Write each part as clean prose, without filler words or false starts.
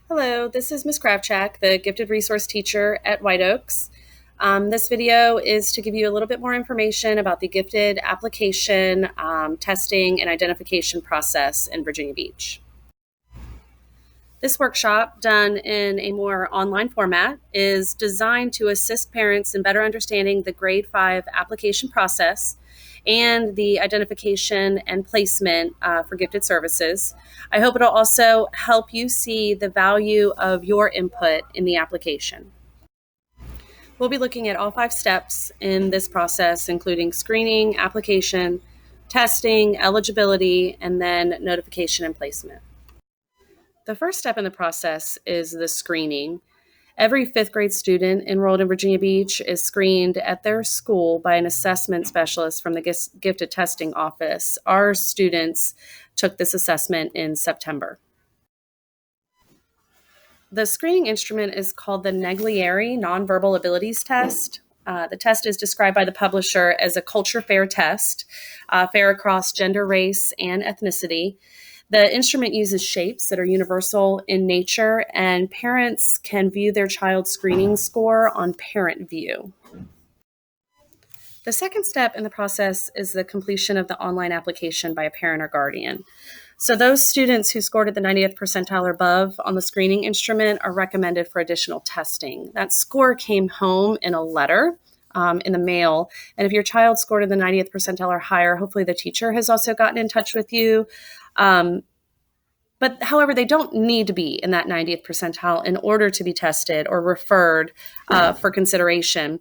Hello, this is Ms. Kravchak, the Gifted Resource Teacher at White Oaks. This video is to give you a little bit more information about the gifted application, testing, and identification process in Virginia Beach. This workshop, done in a more online format, is designed to assist parents in better understanding the Grade 5 application process and the identification and placement for gifted services. I hope it'll also help you see the value of your input in the application. We'll be looking at all 5 steps in this process, including screening, application, testing, eligibility, and then notification and placement. The first step in the process is the screening. Every fifth grade student enrolled in Virginia Beach is screened at their school by an assessment specialist from the gifted testing office. Our students took this assessment in September. The screening instrument is called the Naglieri Nonverbal Abilities Test. The test is described by the publisher as a culture fair test, fair across gender, race, and ethnicity. The instrument uses shapes that are universal in nature, and parents can view their child's screening score on Parent View. The second step in the process is the completion of the online application by a parent or guardian. So those students who scored at the 90th percentile or above on the screening instrument are recommended for additional testing. That score came home in a letter in the mail. And if your child scored in the 90th percentile or higher, hopefully the teacher has also gotten in touch with you. But however, they don't need to be in that 90th percentile in order to be tested or referred for consideration.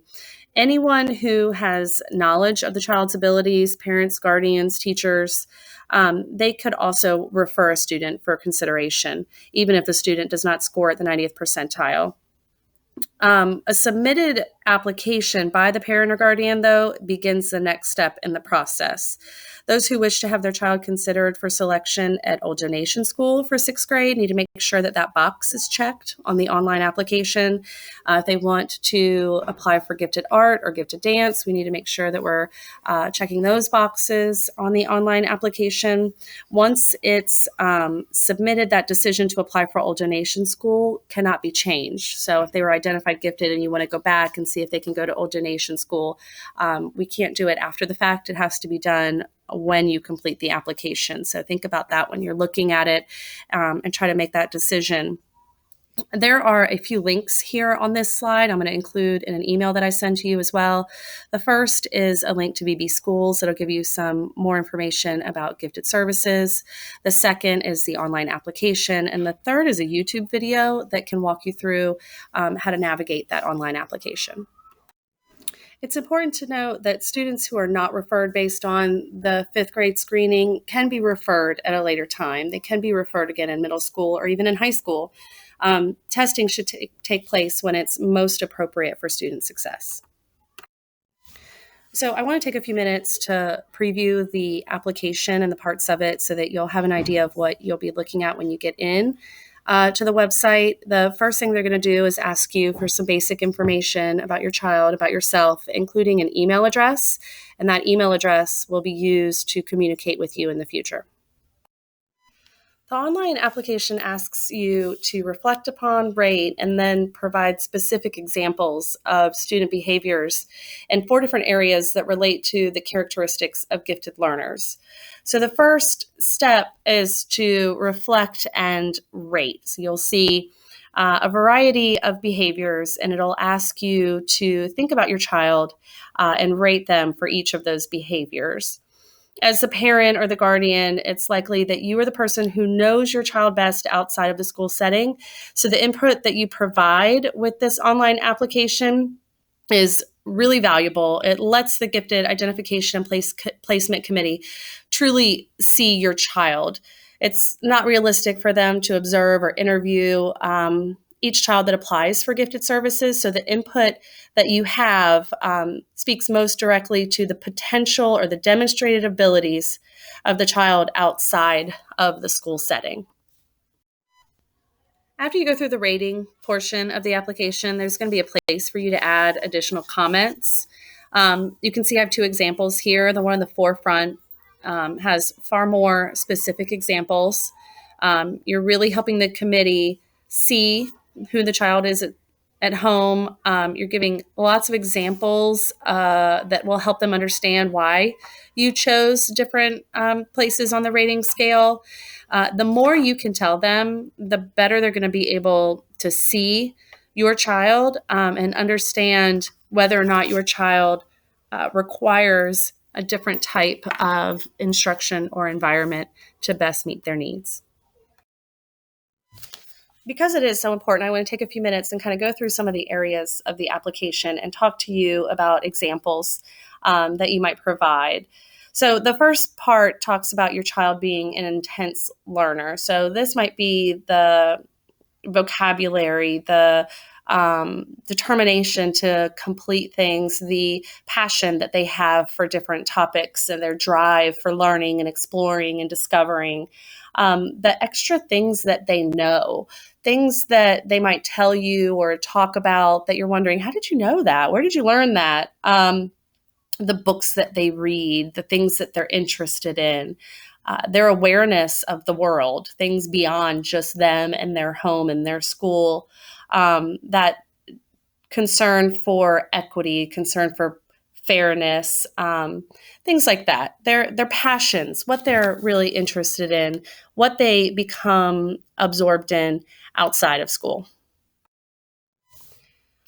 Anyone who has knowledge of the child's abilities, parents, guardians, teachers, they could also refer a student for consideration, even if the student does not score at the 90th percentile. A submitted application by the parent or guardian, though, begins the next step in the process. Those who wish to have their child considered for selection at Old Donation School for sixth grade need to make sure that that box is checked on the online application. If they want to apply for gifted art or gifted dance, we need to make sure that we're checking those boxes on the online application. Once it's submitted, that decision to apply for Old Donation School cannot be changed. So if they were identified gifted and you want to go back and see if they can go to Old Donation School, we can't do it after the fact. It has to be done when you complete the application. So think about that when you're looking at it and try to make that decision. There are a few links here on this slide I'm going to include in an email that I send to you as well. The first is a link to VB Schools that'll give you some more information about gifted services. The second is the online application. And the third is a YouTube video that can walk you through how to navigate that online application. It's important to note that students who are not referred based on the fifth grade screening can be referred at a later time. They can be referred again in middle school or even in high school. Testing should take place when it's most appropriate for student success. So I want to take a few minutes to preview the application and the parts of it so that you'll have an idea of what you'll be looking at when you get in. To the website, the first thing they're going to do is ask you for some basic information about your child, about yourself, including an email address, and that email address will be used to communicate with you in the future. The online application asks you to reflect upon, rate, and then provide specific examples of student behaviors in 4 different areas that relate to the characteristics of gifted learners. So the first step is to reflect and rate. So you'll see a variety of behaviors, and it'll ask you to think about your child and rate them for each of those behaviors. As the parent or the guardian, it's likely that you are the person who knows your child best outside of the school setting. So the input that you provide with this online application is really valuable. It lets the Gifted Identification and Placement Committee truly see your child. It's not realistic for them to observe or interview each child that applies for gifted services. So the input that you have speaks most directly to the potential or the demonstrated abilities of the child outside of the school setting. After you go through the rating portion of the application, there's going to be a place for you to add additional comments. You can see I have 2 examples here. The one in the forefront has far more specific examples. You're really helping the committee see who the child is at home. You're giving lots of examples that will help them understand why you chose different places on the rating scale. The more you can tell them, the better they're going to be able to see your child and understand whether or not your child requires a different type of instruction or environment to best meet their needs. Because it is so important, I want to take a few minutes and kind of go through some of the areas of the application and talk to you about examples that you might provide. So, the first part talks about your child being an intense learner. So, this might be the vocabulary, the determination to complete things, the passion that they have for different topics, and their drive for learning and exploring and discovering, the extra things that they know, things that they might tell you or talk about that you're wondering, how did you know that? Where did you learn that? The books that they read, the things that they're interested in, their awareness of the world, things beyond just them and their home and their school, that concern for equity, concern for fairness, things like that. Their passions, what they're really interested in, what they become absorbed in outside of school.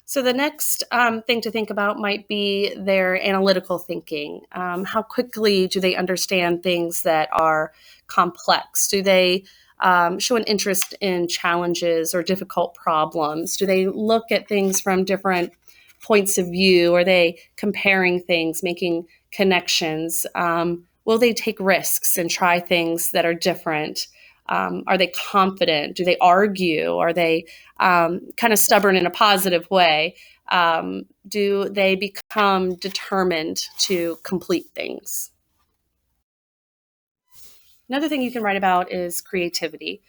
So the next thing to think about might be their analytical thinking. How quickly do they understand things that are complex? Do they show an interest in challenges or difficult problems? Do they look at things from different points of view? Are they comparing things, making connections? Will they take risks and try things that are different? Are they confident? Do they argue? Are they kind of stubborn in a positive way? Do they become determined to complete things? Another thing you can write about is creativity.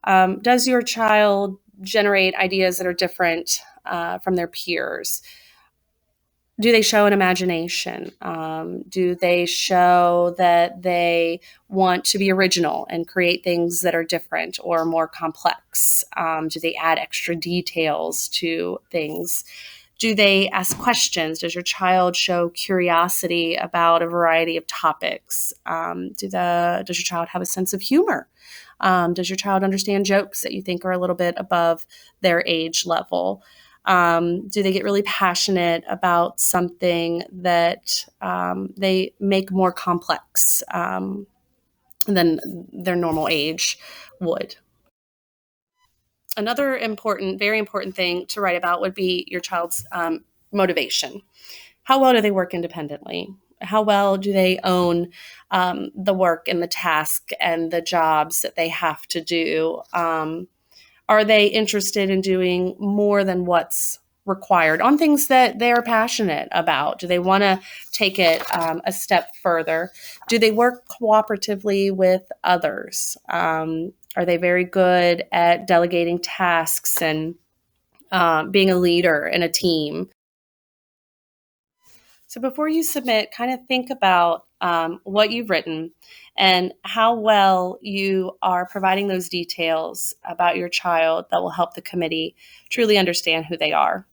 Does your child generate ideas that are different from their peers? Do they show an imagination? Do they show that they want to be original and create things that are different or more complex? Do they add extra details to things? Do they ask questions? Does your child show curiosity about a variety of topics? Does your child have a sense of humor? Does your child understand jokes that you think are a little bit above their age level? Do they get really passionate about something that they make more complex than their normal age would? Another important, very important thing to write about would be your child's motivation. How well do they work independently? How well do they own the work and the task and the jobs that they have to do? Are they interested in doing more than what's required on things that they're passionate about? Do they want to take it a step further? Do they work cooperatively with others? Are they very good at delegating tasks and being a leader in a team? So before you submit, kind of think about what you've written and how well you are providing those details about your child that will help the committee truly understand who they are.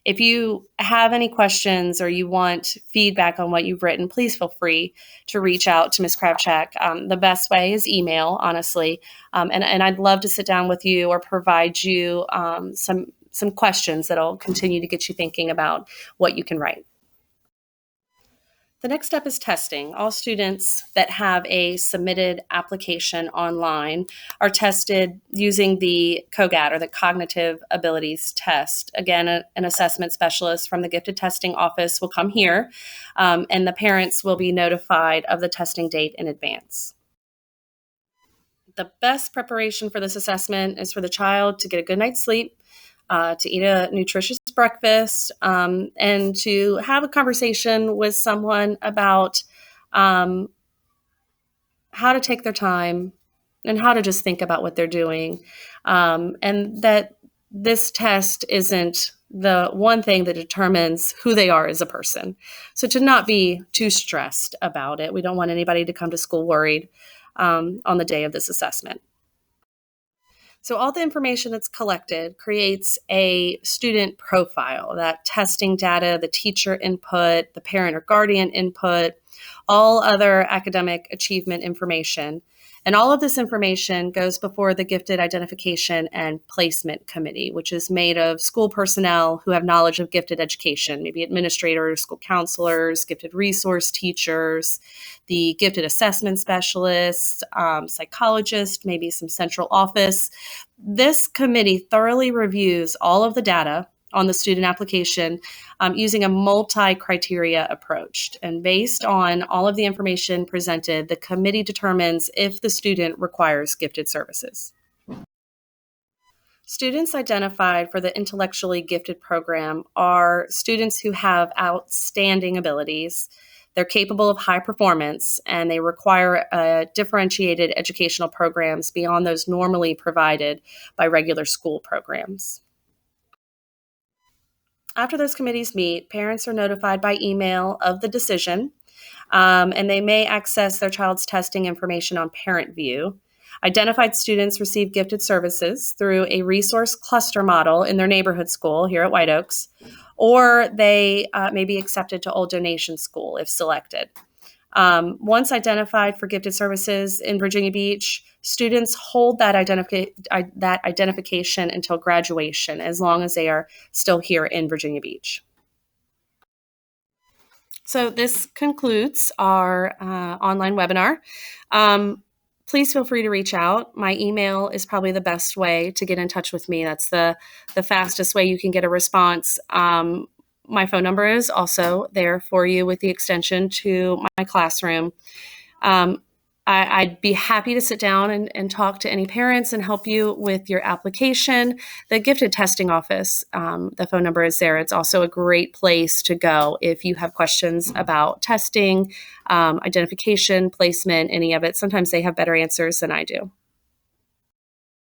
If you have any questions or you want feedback on what you've written, please feel free to reach out to Ms. Kravchak. The best way is email, honestly, and I'd love to sit down with you or provide you some questions that'll continue to get you thinking about what you can write. The next step is testing. All students that have a submitted application online are tested using the COGAT, or the Cognitive Abilities Test. Again, an assessment specialist from the Gifted Testing Office will come here, and the parents will be notified of the testing date in advance. The best preparation for this assessment is for the child to get a good night's sleep, to eat a nutritious breakfast, and to have a conversation with someone about how to take their time and how to just think about what they're doing. And that this test isn't the one thing that determines who they are as a person. So to not be too stressed about it. We don't want anybody to come to school worried on the day of this assessment. So all the information that's collected creates a student profile, that testing data, the teacher input, the parent or guardian input, all other academic achievement information. And all of this information goes before the Gifted Identification and Placement Committee, which is made of school personnel who have knowledge of gifted education, maybe administrators, school counselors, gifted resource teachers, the gifted assessment specialist, psychologist, maybe some central office. This committee thoroughly reviews all of the data on the student application using a multi-criteria approach. And based on all of the information presented, the committee determines if the student requires gifted services. Students identified for the intellectually gifted program are students who have outstanding abilities. They're capable of high performance, and they require differentiated educational programs beyond those normally provided by regular school programs. After those committees meet, parents are notified by email of the decision, and they may access their child's testing information on Parent View. Identified students receive gifted services through a resource cluster model in their neighborhood school here at White Oaks, or they may be accepted to Old Donation School if selected. Once identified for gifted services in Virginia Beach, students hold that identification until graduation, as long as they are still here in Virginia Beach. So this concludes our online webinar. Please feel free to reach out. My email is probably the best way to get in touch with me. That's the fastest way you can get a response. My phone number is also there for you with the extension to my classroom. I'd be happy to sit down and talk to any parents and help you with your application. The Gifted Testing Office, the phone number is there. It's also a great place to go if you have questions about testing, identification, placement, any of it. Sometimes they have better answers than I do.